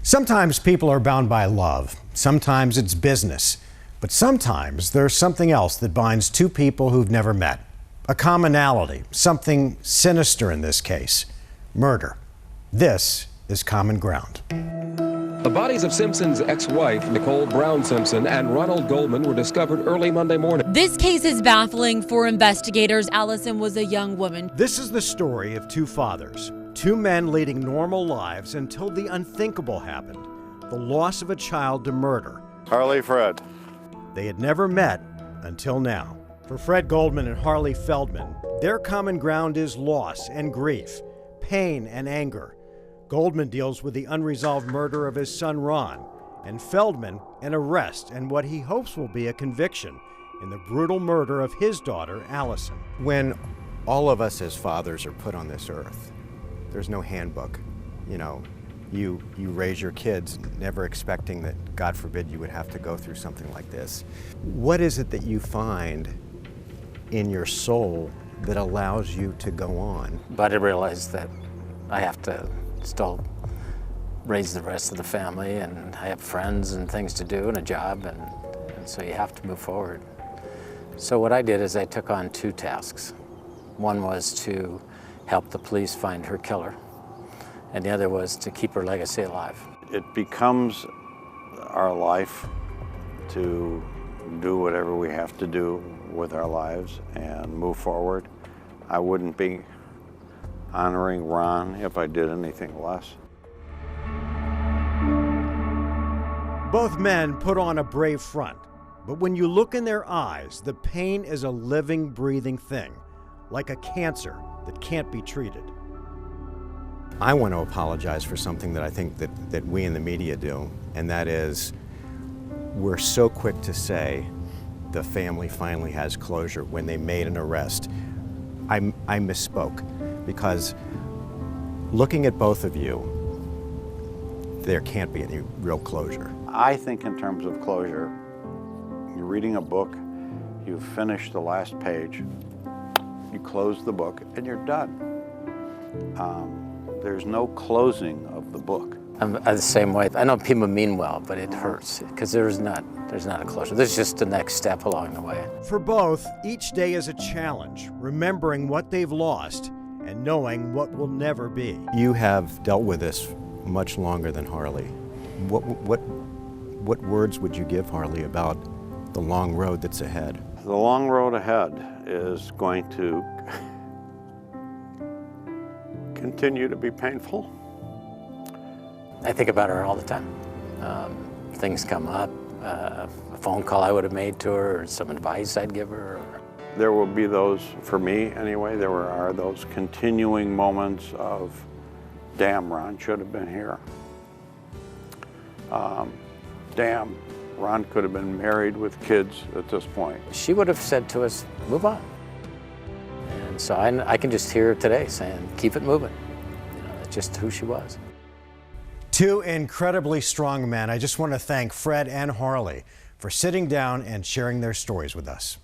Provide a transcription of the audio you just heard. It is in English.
Sometimes people are bound by love, sometimes it's business, but sometimes there's something else that binds two people who've never met. A commonality, something sinister in this case, murder. This is Common Ground. The bodies of Simpson's ex-wife, Nicole Brown Simpson, and Ronald Goldman were discovered early Monday morning. This case is baffling for investigators. Allison was a young woman. This is the story of two fathers, two men leading normal lives until the unthinkable happened, the loss of a child to murder. Harley, Fred. They had never met until now. For Fred Goldman and Harley Feldman, their common ground is loss and grief, pain and anger. Goldman deals with the unresolved murder of his son Ron, and Feldman an arrest and what he hopes will be a conviction in the brutal murder of his daughter Allison. When all of us as fathers are put on this earth, there's no handbook. You raise your kids never expecting that, God forbid, you would have to go through something like this. What is it that you find in your soul that allows you to go on? But I realized that I have to still raise the rest of the family, and I have friends and things to do and a job, and so you have to move forward. So what I did is I took on two tasks. One was to help the police find her killer, and the other was to keep her legacy alive. It becomes our life to do whatever we have to do with our lives and move forward. I wouldn't be honoring Ron if I did anything less. Both men put on a brave front, but when you look in their eyes, the pain is a living, breathing thing, like a cancer that can't be treated. I want to apologize for something that I think that we in the media do, and that is we're so quick to say the family finally has closure when they made an arrest. I misspoke, because looking at both of you, there can't be any real closure. I think in terms of closure, you're reading a book, you've finished the last page, you close the book, and you're done. There's no closing of the book. I'm the same way. I know people mean well, but it hurts because there's not a closure. There's just the next step along the way. For both, each day is a challenge, remembering what they've lost and knowing what will never be. You have dealt with this much longer than Harley. What words would you give Harley about the long road that's ahead? The long road ahead is going to continue to be painful. I think about her all the time. Things come up, a phone call I would have made to her, or some advice I'd give her. There will be those, for me anyway, there are those continuing moments of, damn, Ron should have been here. Damn, Ron could have been married with kids at this point. She would have said to us, move on. And so I can just hear her today saying, keep it moving. That's just who she was. Two incredibly strong men. I just want to thank Fred and Harley for sitting down and sharing their stories with us.